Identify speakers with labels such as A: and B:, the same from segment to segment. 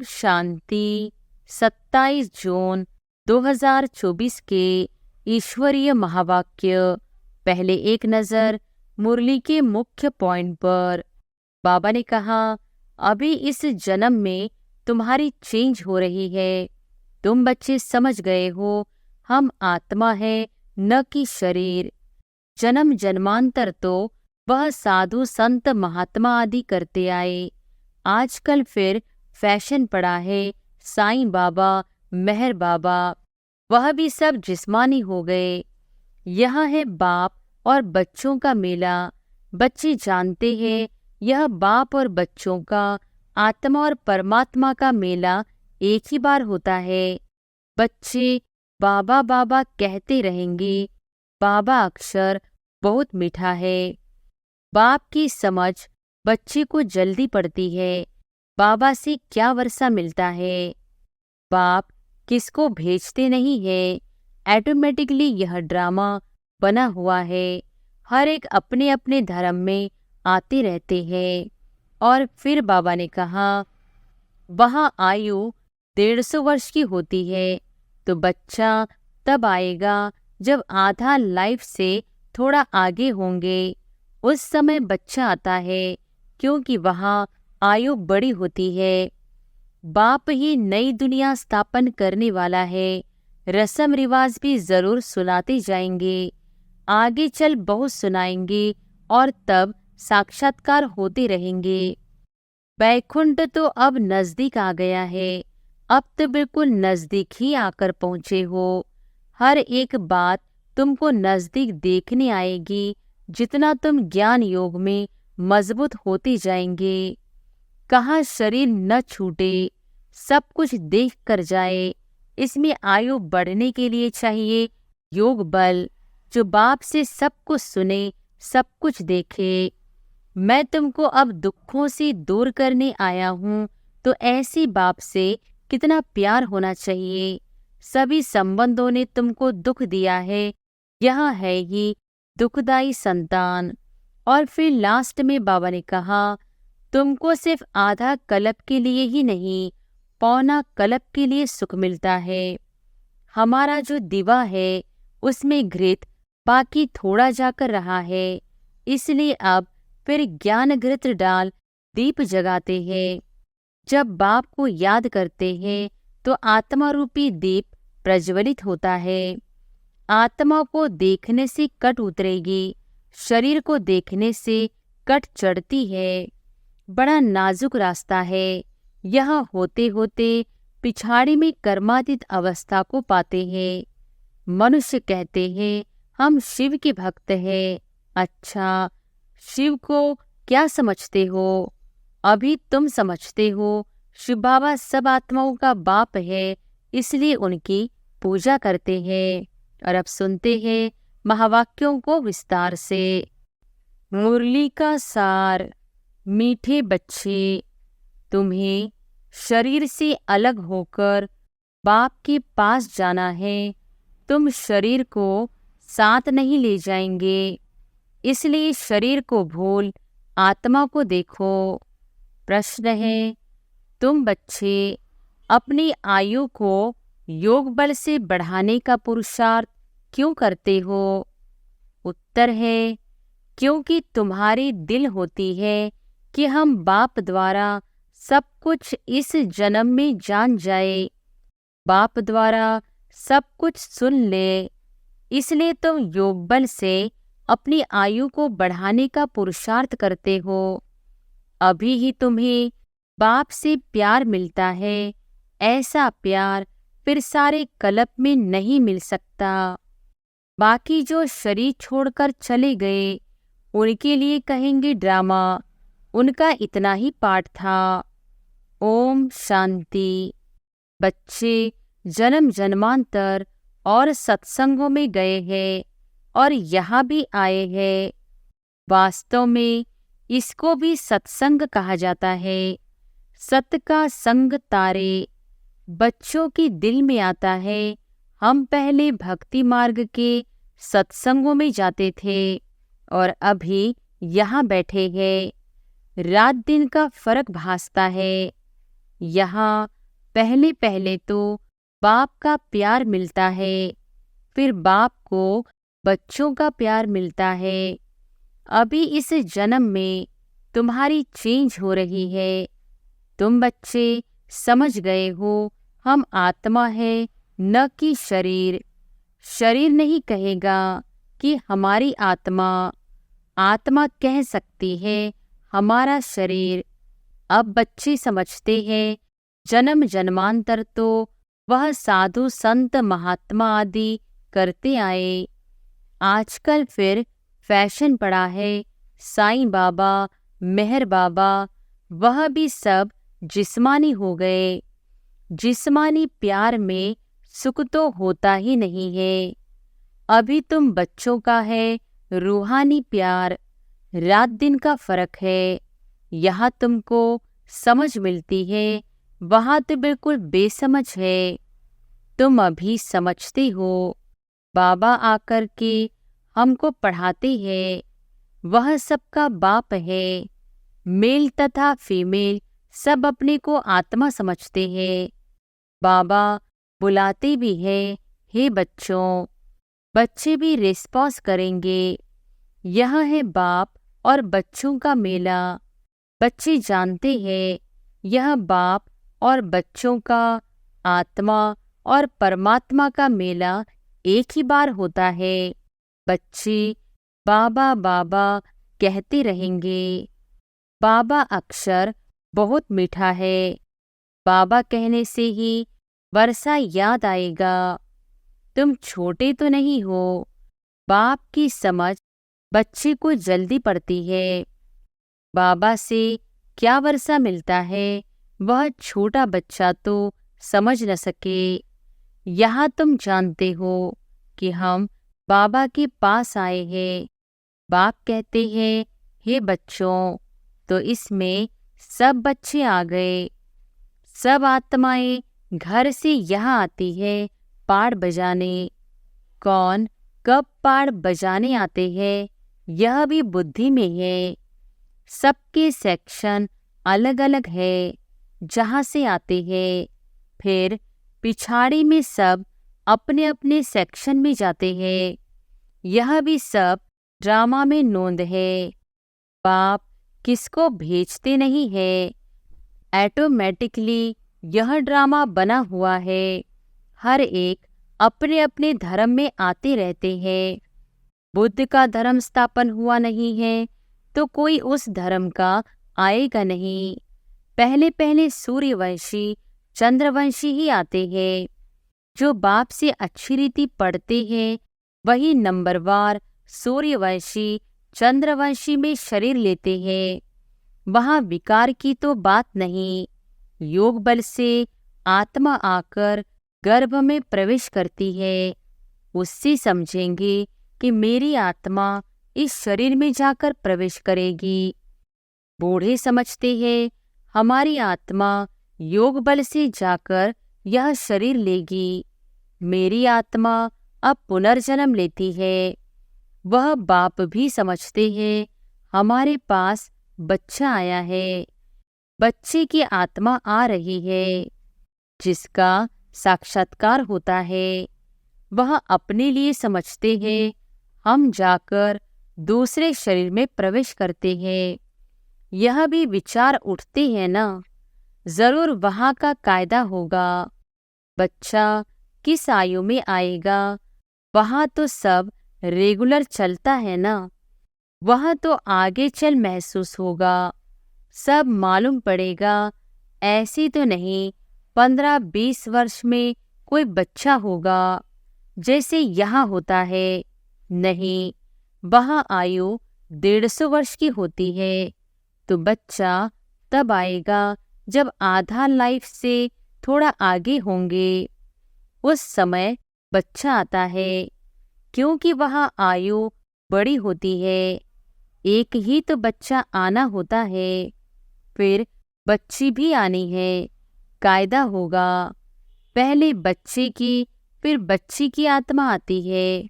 A: शांति। 27 जून 2024 के ईश्वरीय महावाक्य। पहले एक नज़र मुरली के मुख्य पॉइंट पर। बाबा ने कहा, अभी इस जन्म में तुम्हारी चेंज हो रही है। तुम बच्चे समझ गए हो, हम आत्मा है न कि शरीर। जन्म जन्मांतर तो वह साधु संत महात्मा आदि करते आए। आजकल फिर फैशन पड़ा है साईं बाबा, मेहर बाबा, वह भी सब जिस्मानी हो गए। यह है बाप और बच्चों का मेला। बच्चे जानते हैं यह बाप और बच्चों का, आत्मा और परमात्मा का मेला एक ही बार होता है। बच्चे बाबा बाबा कहते रहेंगे। बाबा अक्षर बहुत मीठा है। बाप की समझ बच्चे को जल्दी पड़ती है। बाबा से क्या वर्षा मिलता है। बाप किसको भेजते नहीं है, ऑटोमेटिकली यह ड्रामा बना हुआ है। हर एक अपने अपने धर्म में आते रहते हैं। और फिर बाबा ने कहा, वहाँ आयु 150 वर्ष की होती है, तो बच्चा तब आएगा जब आधा लाइफ से थोड़ा आगे होंगे। उस समय बच्चा आता है, क्योंकि वहाँ आयु बड़ी होती है। बाप ही नई दुनिया स्थापन करने वाला है। रस्म रिवाज भी जरूर सुनाते जाएंगे। आगे चल बहुत सुनाएंगे और तब साक्षात्कार होते रहेंगे। बैकुंठ तो अब नजदीक आ गया है। अब तो बिल्कुल नजदीक ही आकर पहुंचे हो। हर एक बात तुमको नजदीक देखने आएगी जितना तुम ज्ञान योग में मजबूत होते जाएंगे। कहाँ शरीर न छूटे, सब कुछ देख कर जाए। इसमें आयु बढ़ने के लिए चाहिए योग बल, जो बाप से सब कुछ सुने, सब कुछ देखे। मैं तुमको अब दुखों से दूर करने आया हूँ, तो ऐसी बाप से कितना प्यार होना चाहिए। सभी संबंधों ने तुमको दुख दिया है, यह है ही दुखदाई संतान। और फिर लास्ट में बाबा ने कहा, तुमको सिर्फ आधा कल्प के लिए ही नहीं, पौना कल्प के लिए सुख मिलता है। हमारा जो दिवा है उसमें घृत बाकी थोड़ा जाकर रहा है, इसलिए अब फिर ज्ञान घृत डाल दीप जगाते हैं। जब बाप को याद करते हैं तो आत्मा रूपी दीप प्रज्वलित होता है। आत्मा को देखने से कट उतरेगी, शरीर को देखने से कट चढ़ती है। बड़ा नाजुक रास्ता है। यह होते होते पिछाड़ी में कर्मातीत अवस्था को पाते हैं। मनुष्य कहते हैं हम शिव के भक्त हैं। अच्छा, शिव को क्या समझते हो? अभी तुम समझते हो शिव बाबा सब आत्माओं का बाप है, इसलिए उनकी पूजा करते हैं। और अब सुनते हैं महावाक्यों को विस्तार से। मुरली का सार। मीठे बच्चे, तुम्हें शरीर से अलग होकर बाप के पास जाना है। तुम शरीर को साथ नहीं ले जाएंगे, इसलिए शरीर को भूल आत्मा को देखो। प्रश्न है, तुम बच्चे अपनी आयु को योग बल से बढ़ाने का पुरुषार्थ क्यों करते हो? उत्तर है, क्योंकि तुम्हारी दिल होती है कि हम बाप द्वारा सब कुछ इस जन्म में जान जाए, बाप द्वारा सब कुछ सुन ले। इसलिए तुम योग बल से अपनी आयु को बढ़ाने का पुरुषार्थ करते हो। अभी ही तुम्हें बाप से प्यार मिलता है। ऐसा प्यार फिर सारे कल्प में नहीं मिल सकता। बाकी जो शरीर छोड़कर चले गए उनके लिए कहेंगे ड्रामा, उनका इतना ही पाठ था। ओम शांति। बच्चे जन्म जन्मांतर और सत्संगों में गए हैं और यहाँ भी आए हैं। वास्तव में इसको भी सत्संग कहा जाता है। सत का संग तारे। बच्चों के दिल में आता है, हम पहले भक्ति मार्ग के सत्संगों में जाते थे और अभी यहाँ बैठे हैं। रात दिन का फर्क भासता है। यहाँ पहले पहले तो बाप का प्यार मिलता है, फिर बाप को बच्चों का प्यार मिलता है। अभी इस जन्म में तुम्हारी चेंज हो रही है। तुम बच्चे समझ गए हो हम आत्मा है, न कि शरीर। शरीर नहीं कहेगा कि हमारी आत्मा, आत्मा कह सकती है हमारा शरीर। अब बच्चे समझते हैं जन्म जन्मांतर तो वह साधु संत महात्मा आदि करते आए। आजकल फिर फैशन पड़ा है साईं बाबा, मेहर बाबा, वह भी सब जिस्मानी हो गए। जिस्मानी प्यार में सुख तो होता ही नहीं है। अभी तुम बच्चों का है रूहानी प्यार, रात दिन का फर्क है। यहाँ तुमको समझ मिलती है, वहाँ तो बिल्कुल बेसमझ है। तुम अभी समझते हो। बाबा आकर के हमको पढ़ाते हैं, वह सबका बाप है। मेल तथा फीमेल सब अपने को आत्मा समझते हैं। बाबा बुलाते भी है, हे बच्चों। बच्चे भी रिस्पॉन्स करेंगे। यह है बाप और बच्चों का मेला। बच्चे जानते हैं यह बाप और बच्चों का, आत्मा और परमात्मा का मेला एक ही बार होता है। बच्चे बाबा बाबा कहते रहेंगे। बाबा अक्षर बहुत मीठा है। बाबा कहने से ही वर्षा याद आएगा। तुम छोटे तो नहीं हो। बाप की समझ बच्चे को जल्दी पड़ती है। बाबा से क्या वर्षा मिलता है, वह छोटा बच्चा तो समझ न सके। यहाँ तुम जानते हो कि हम बाबा के पास आए हैं। बाप कहते हैं, हे बच्चों, तो इसमें सब बच्चे आ गए। सब आत्माएं घर से यहाँ आती है पाड़ बजाने। कौन कब पाड़ बजाने आते हैं यह भी बुद्धि में है। सबके सेक्शन अलग अलग है जहाँ से आते हैं। फिर पिछाड़ी में सब अपने अपने सेक्शन में जाते हैं। यह भी सब ड्रामा में नोंद है। बाप किसको भेजते नहीं है, ऑटोमेटिकली यह ड्रामा बना हुआ है। हर एक अपने अपने धर्म में आते रहते हैं। बुद्ध का धर्म स्थापन हुआ नहीं है तो कोई उस धर्म का आएगा नहीं। पहले पहले सूर्यवंशी चंद्रवंशी ही आते हैं। जो बाप से अच्छी रीति पढ़ते हैं वही नंबरवार सूर्यवंशी चंद्रवंशी में शरीर लेते हैं। वहाँ विकार की तो बात नहीं। योग बल से आत्मा आकर गर्भ में प्रवेश करती है। उससे समझेंगे कि मेरी आत्मा इस शरीर में जाकर प्रवेश करेगी। बूढ़े समझते हैं हमारी आत्मा योग बल से जाकर यह शरीर लेगी। मेरी आत्मा अब पुनर्जन्म लेती है। वह बाप भी समझते हैं हमारे पास बच्चा आया है। बच्चे की आत्मा आ रही है। जिसका साक्षात्कार होता है वह अपने लिए समझते हैं हम जाकर दूसरे शरीर में प्रवेश करते हैं। यह भी विचार उठते हैं ना, जरूर वहाँ का कायदा होगा। बच्चा किस आयु में आएगा, वहाँ तो सब रेगुलर चलता है ना। वह तो आगे चल महसूस होगा, सब मालूम पड़ेगा। ऐसी तो नहीं 15-20 वर्ष में कोई बच्चा होगा जैसे यहाँ होता है। नहीं, वहाँ आयु 150 वर्ष की होती है। तो बच्चा तब आएगा जब आधा लाइफ से थोड़ा आगे होंगे। उस समय बच्चा आता है क्योंकि वहाँ आयु बड़ी होती है। एक ही तो बच्चा आना होता है, फिर बच्ची भी आनी है। कायदा होगा, पहले बच्चे की फिर बच्ची की आत्मा आती है।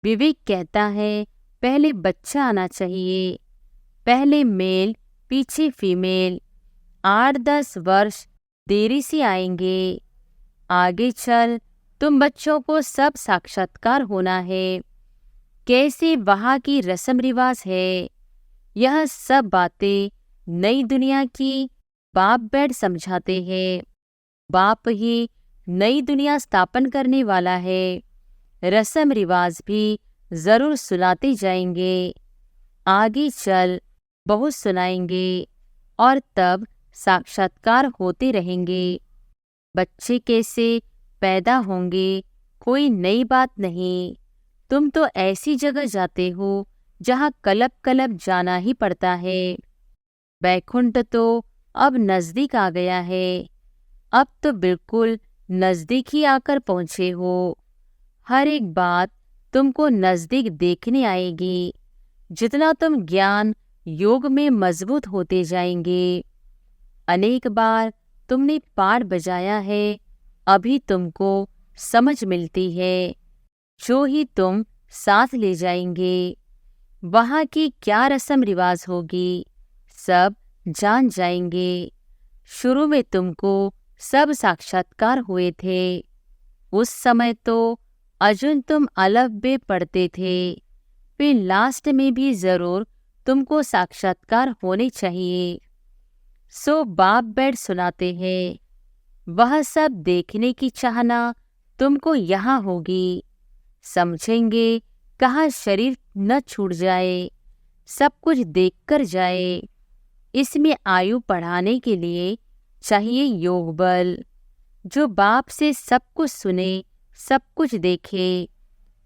A: विवेक कहता है पहले बच्चा आना चाहिए, पहले मेल पीछे फीमेल। 8-10 वर्ष देरी से आएंगे। आगे चल तुम बच्चों को सब साक्षात्कार होना है, कैसे वहाँ की रस्म रिवाज है। यह सब बातें नई दुनिया की बाप बैठ समझाते हैं। बाप ही नई दुनिया स्थापन करने वाला है। रस्म रिवाज भी जरूर सुनाते जाएंगे। आगे चल बहुत सुनाएंगे और तब साक्षात्कार होते रहेंगे। बच्चे कैसे पैदा होंगे कोई नई बात नहीं। तुम तो ऐसी जगह जाते हो जहाँ कलप कलप जाना ही पड़ता है। बैकुंठ तो अब नजदीक आ गया है। अब तो बिल्कुल नजदीक ही आकर पहुँचे हो। हर एक बात तुमको नजदीक देखने आएगी। जितना तुम ज्ञान योग में मजबूत होते जाएंगे। अनेक बार तुमने पाठ बजाया है, अभी तुमको समझ मिलती है। जो ही तुम साथ ले जाएंगे, वहाँ की क्या रस्म रिवाज होगी सब जान जाएंगे। शुरू में तुमको सब साक्षात्कार हुए थे। उस समय तो अर्जुन तुम अलग बे पढ़ते थे। फिर लास्ट में भी जरूर तुमको साक्षात्कार होने चाहिए। सो बाप बैठ सुनाते हैं। वह सब देखने की चाहना तुमको यहाँ होगी। समझेंगे कहाँ शरीर न छूट जाए, सब कुछ देखकर जाए। इसमें आयु बढ़ाने के लिए चाहिए योग बल। जो बाप से सब कुछ सुने, सब कुछ देखे।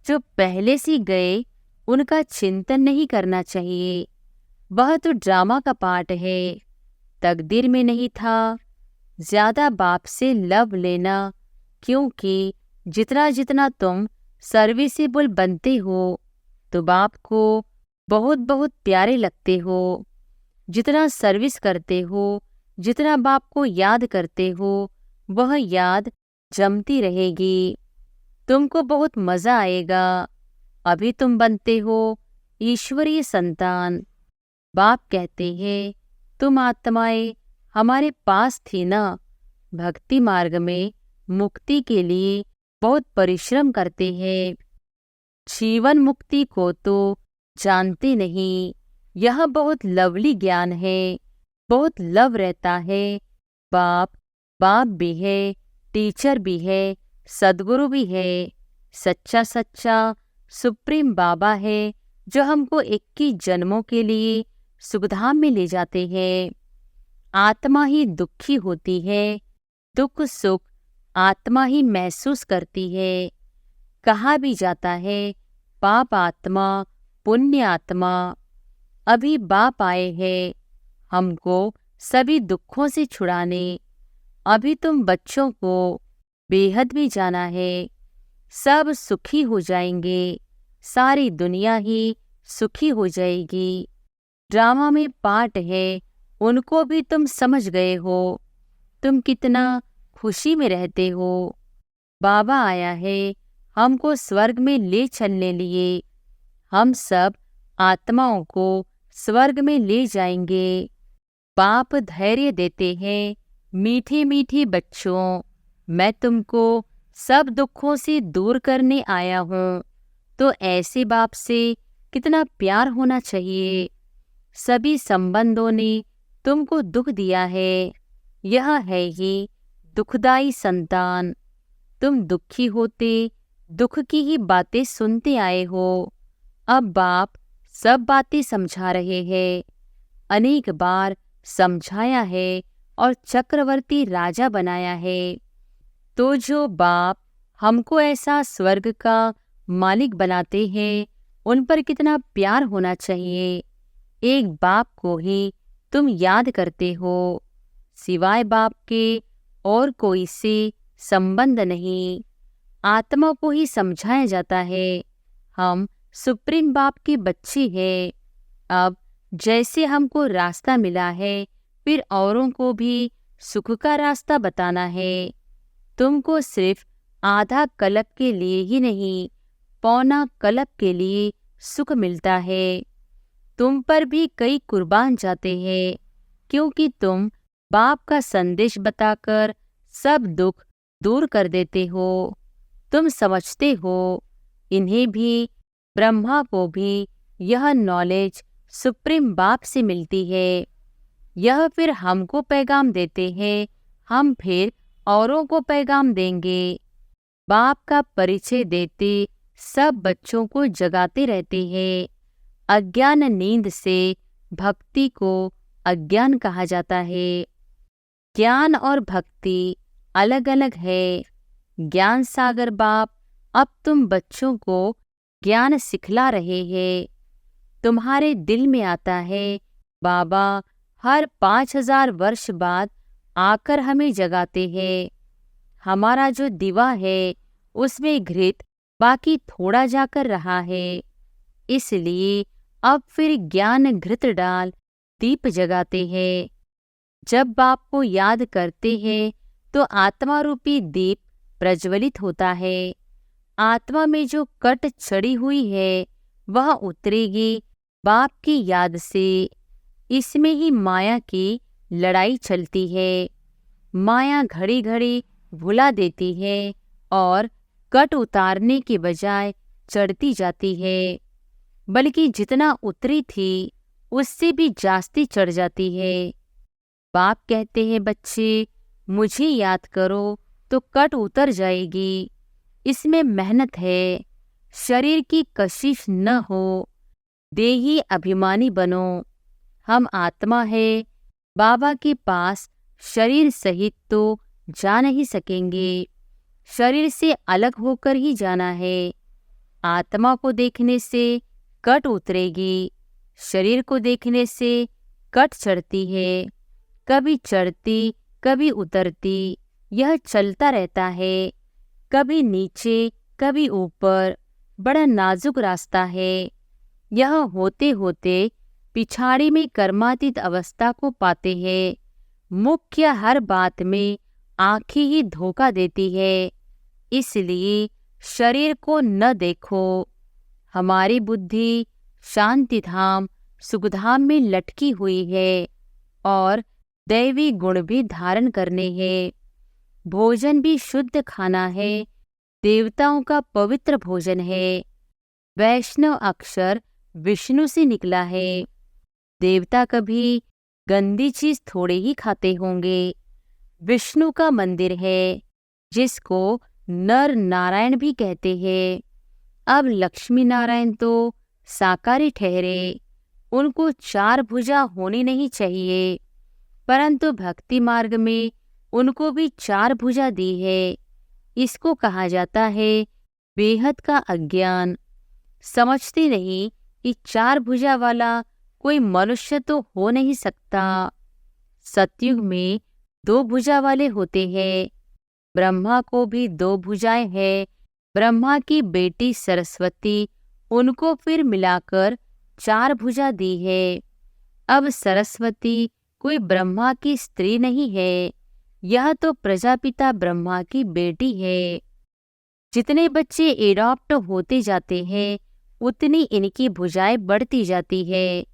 A: जो पहले से गए उनका चिंतन नहीं करना चाहिए। वह तो ड्रामा का पार्ट है, तकदीर में नहीं था। ज्यादा बाप से लव लेना, क्योंकि जितना जितना तुम सर्विसेबल बनते हो तो बाप को बहुत बहुत प्यारे लगते हो। जितना सर्विस करते हो, जितना बाप को याद करते हो, वह याद जमती रहेगी। तुमको बहुत मजा आएगा। अभी तुम बनते हो ईश्वरीय संतान। बाप कहते हैं तुम आत्माएं हमारे पास थी ना। भक्ति मार्ग में मुक्ति के लिए बहुत परिश्रम करते हैं। जीवन मुक्ति को तो जानते नहीं। यह बहुत लवली ज्ञान है, बहुत लव रहता है। बाप बाप भी है, टीचर भी है, सद्गुरु भी है। सच्चा सच्चा सुप्रीम बाबा है जो हमको 21 जन्मों के लिए सुखधाम में ले जाते हैं। आत्मा ही दुखी होती है, दुख सुख आत्मा ही महसूस करती है। कहा भी जाता है पाप आत्मा पुण्य आत्मा। अभी बाप आए हैं हमको सभी दुखों से छुड़ाने। अभी तुम बच्चों को बेहद भी जाना है। सब सुखी हो जाएंगे, सारी दुनिया ही सुखी हो जाएगी। ड्रामा में पार्ट है, उनको भी तुम समझ गए हो। तुम कितना खुशी में रहते हो। बाबा आया है हमको स्वर्ग में ले चलने लिए। हम सब आत्माओं को स्वर्ग में ले जाएंगे। बाप धैर्य देते हैं, मीठे मीठे बच्चों, मैं तुमको सब दुखों से दूर करने आया हूँ। तो ऐसे बाप से कितना प्यार होना चाहिए। सभी संबंधों ने तुमको दुख दिया है। यह है ही दुखदाई संतान। तुम दुखी होते दुख की ही बातें सुनते आए हो। अब बाप सब बातें समझा रहे हैं। अनेक बार समझाया है और चक्रवर्ती राजा बनाया है। तो जो बाप हमको ऐसा स्वर्ग का मालिक बनाते हैं, उन पर कितना प्यार होना चाहिए। एक बाप को ही तुम याद करते हो, सिवाय बाप के और कोई से संबंध नहीं। आत्मा को ही समझाया जाता है हम सुप्रीम बाप के बच्चे हैं। अब जैसे हमको रास्ता मिला है, फिर औरों को भी सुख का रास्ता बताना है। तुमको सिर्फ आधा कल्प के लिए ही नहीं, पौना कल्प के लिए सुख मिलता है। तुम पर भी कई कुर्बान जाते हैं, क्योंकि तुम बाप का संदेश बताकर सब दुख दूर कर देते हो। तुम समझते हो इन्हें भी, ब्रह्मा को भी यह नॉलेज सुप्रीम बाप से मिलती है। यह फिर हमको पैगाम देते हैं, हम फिर औरों को पैगाम देंगे। बाप का परिचय देते सब बच्चों को जगाते रहते हैं। अज्ञान नींद से भक्ति को अज्ञान कहा जाता है। ज्ञान और भक्ति अलग अलग है। ज्ञान सागर बाप अब तुम बच्चों को ज्ञान सिखला रहे हैं। तुम्हारे दिल में आता है, बाबा हर 5000 वर्ष बाद आकर हमें जगाते हैं। हमारा जो दिवा है उसमें घृत बाकी थोड़ा जाकर रहा है, इसलिए अब फिर ज्ञान घृत डाल दीप जगाते हैं। जब बाप को याद करते हैं तो आत्मा रूपी दीप प्रज्वलित होता है। आत्मा में जो कट चढ़ी हुई है वह उतरेगी बाप की याद से। इसमें ही माया की लड़ाई चलती है। माया घड़ी घड़ी भुला देती है और कट उतारने के बजाय चढ़ती जाती है, बल्कि जितना उतरी थी उससे भी जास्ती चढ़ जाती है। बाप कहते हैं, बच्चे मुझे याद करो तो कट उतर जाएगी। इसमें मेहनत है। शरीर की कशिश न हो, देही अभिमानी बनो। हम आत्मा है, बाबा के पास शरीर सहित तो जा नहीं सकेंगे। शरीर से अलग होकर ही जाना है। आत्मा को देखने से कट उतरेगी, शरीर को देखने से कट चढ़ती है। कभी चढ़ती कभी उतरती, यह चलता रहता है। कभी नीचे कभी ऊपर, बड़ा नाजुक रास्ता है। यह होते होते पिछाड़ी में कर्मातीत अवस्था को पाते हैं। मुख्य हर बात में आँखें ही धोखा देती है, इसलिए शरीर को न देखो। हमारी बुद्धि शांति धाम सुखधाम में लटकी हुई है और दैवी गुण भी धारण करने हैं। भोजन भी शुद्ध खाना है, देवताओं का पवित्र भोजन है। वैष्णव अक्षर विष्णु से निकला है। देवता कभी गंदी चीज थोड़े ही खाते होंगे। विष्णु का मंदिर है जिसको नर नारायण भी कहते हैं। अब लक्ष्मी नारायण तो साकारी ठहरे, उनको 4 भुजा होनी नहीं चाहिए, परंतु भक्ति मार्ग में उनको भी 4 भुजा दी है। इसको कहा जाता है बेहद का अज्ञान। समझते नहीं कि 4 भुजा वाला कोई मनुष्य तो हो नहीं सकता। सतयुग में 2 भुजा वाले होते हैं। ब्रह्मा को भी 2 भुजाएं हैं। ब्रह्मा की बेटी सरस्वती, उनको फिर मिलाकर 4 भुजा दी है। अब सरस्वती कोई ब्रह्मा की स्त्री नहीं है, यह तो प्रजापिता ब्रह्मा की बेटी है। जितने बच्चे एडॉप्ट होते जाते हैं उतनी इनकी भुजाएं बढ़ती जाती है।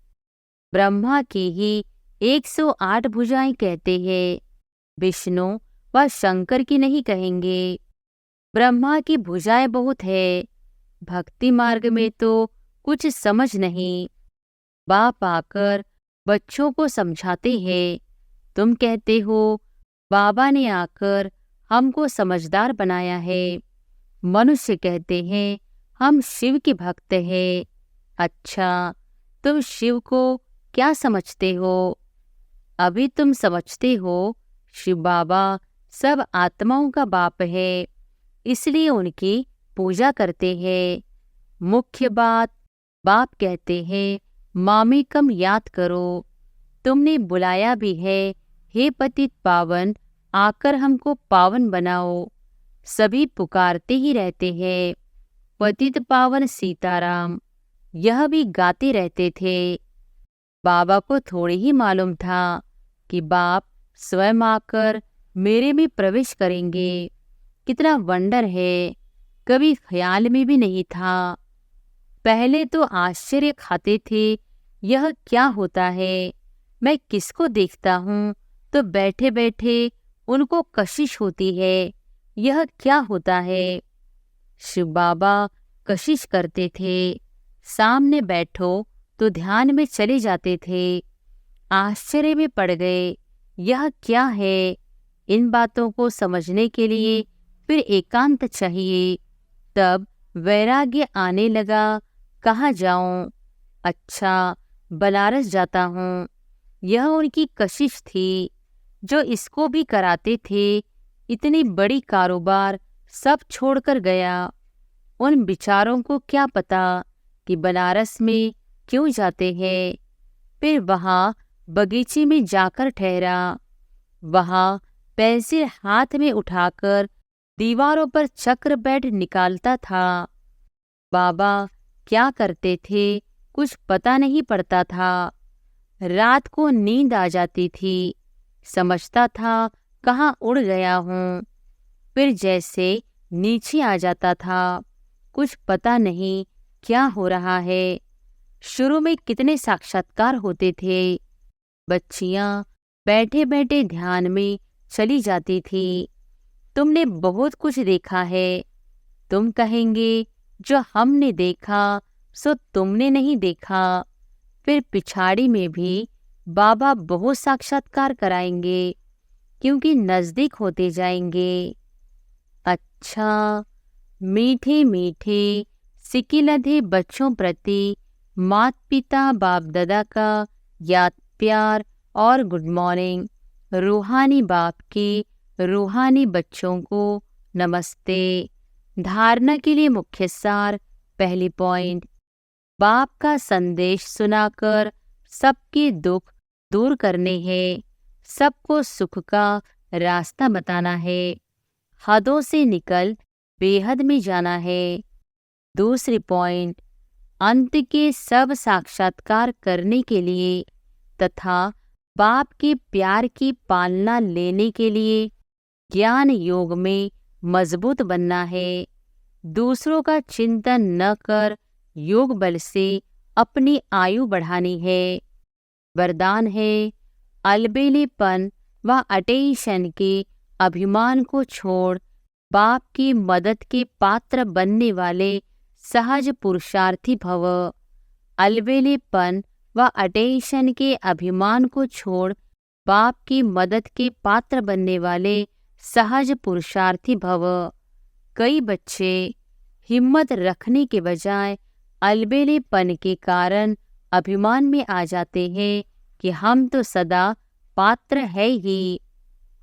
A: ब्रह्मा की ही 108 भुजाएं कहते हैं, विष्णु व शंकर की नहीं कहेंगे। ब्रह्मा की भुजाएं बहुत है। भक्ति मार्ग में तो कुछ समझ नहीं। बाप आकर बच्चों को समझाते हैं। तुम कहते हो बाबा ने आकर हमको समझदार बनाया है। मनुष्य कहते हैं हम शिव के भक्त हैं। अच्छा, तुम शिव को क्या समझते हो? अभी तुम समझते हो शिव बाबा सब आत्माओं का बाप है, इसलिए उनकी पूजा करते हैं। मुख्य बात, बाप कहते हैं मामी कम याद करो। तुमने बुलाया भी है, हे पतित पावन आकर हमको पावन बनाओ। सभी पुकारते ही रहते हैं, पतित पावन सीताराम। यह भी गाते रहते थे। बाबा को थोड़ी ही मालूम था कि बाप स्वयं आकर मेरे में प्रवेश करेंगे। कितना वंडर है, कभी ख्याल में भी नहीं था। पहले तो आश्चर्य खाते थे, यह क्या होता है, मैं किसको देखता हूँ तो बैठे बैठे उनको कशिश होती है। यह क्या होता है? शिव बाबा कशिश करते थे। सामने बैठो तो ध्यान में चले जाते थे। आश्चर्य में पड़ गए, यह क्या है? इन बातों को समझने के लिए फिर एकांत चाहिए। तब वैराग्य आने लगा। कहाँ जाऊं? अच्छा, बनारस जाता हूँ। यह उनकी कशिश थी। जो इसको भी कराते थे, इतनी बड़ी कारोबार सब छोड़कर गया। उन बिचारों को क्या पता कि बनारस में क्यों जाते हैं। फिर वहाँ बगीचे में जाकर ठहरा। वहाँ पेंसिल हाथ में उठाकर दीवारों पर चक्र बैठ निकालता था। बाबा क्या करते थे कुछ पता नहीं पड़ता था। रात को नींद आ जाती थी। समझता था कहाँ उड़ गया हूँ। फिर जैसे नीचे आ जाता था। कुछ पता नहीं क्या हो रहा है। शुरू में कितने साक्षात्कार होते थे। बच्चियां बैठे बैठे ध्यान में चली जाती थी। तुमने बहुत कुछ देखा है। तुम कहेंगे जो हमने देखा सो तुमने नहीं देखा। फिर पिछाड़ी में भी बाबा बहुत साक्षात्कार कराएंगे, क्योंकि नजदीक होते जाएंगे। अच्छा, मीठे मीठे सिकिलधे बच्चों प्रति माता पिता बाप दादा का याद प्यार और गुड मॉर्निंग। रूहानी बाप के रूहानी बच्चों को नमस्ते। धारणा के लिए मुख्य सार। पहली पॉइंट, बाप का संदेश सुनाकर सबके दुख दूर करने हैं। सबको सुख का रास्ता बताना है। हदों से निकल बेहद में जाना है। दूसरी पॉइंट, अंत के सब साक्षात्कार करने के लिए तथा बाप के प्यार की पालना लेने के लिए ज्ञान योग में मजबूत बनना है। दूसरों का चिंतन न कर योग बल से अपनी आयु बढ़ानी है। वरदान है, अलबेलेपन व अटेंशन के अभिमान को छोड़ बाप की मदद के पात्र बनने वाले सहज पुरुषार्थी भव। अलबेलेपन व अटेंशन के अभिमान को छोड़ बाप की मदद के पात्र बनने वाले सहज पुरुषार्थी भव। कई बच्चे हिम्मत रखने के बजाय अलबेलेपन के कारण अभिमान में आ जाते हैं कि हम तो सदा पात्र है ही।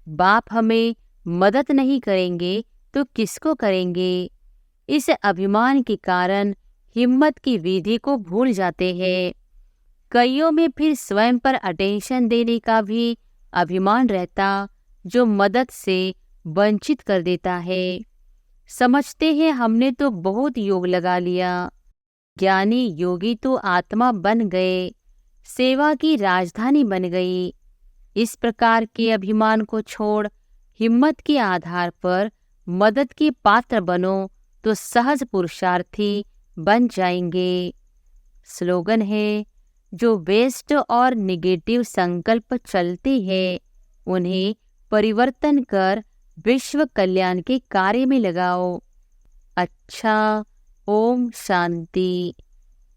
A: बाप हमें मदद नहीं करेंगे तो किसको करेंगे? इस अभिमान के कारण हिम्मत की विधि को भूल जाते हैं। कईयों में फिर स्वयं पर अटेंशन देने का भी अभिमान रहता, जो मदद से वंचित कर देता है। समझते हैं हमने तो बहुत योग लगा लिया। ज्ञानी योगी तो आत्मा बन गए, सेवा की राजधानी बन गई। इस प्रकार के अभिमान को छोड़ हिम्मत के आधार पर मदद के पात्र बनो तो सहज पुरुषार्थी बन जाएंगे। स्लोगन है, जो वेस्ट और निगेटिव संकल्प चलते हैं उन्हें परिवर्तन कर विश्व कल्याण के कार्य में लगाओ। अच्छा, ओम शांति।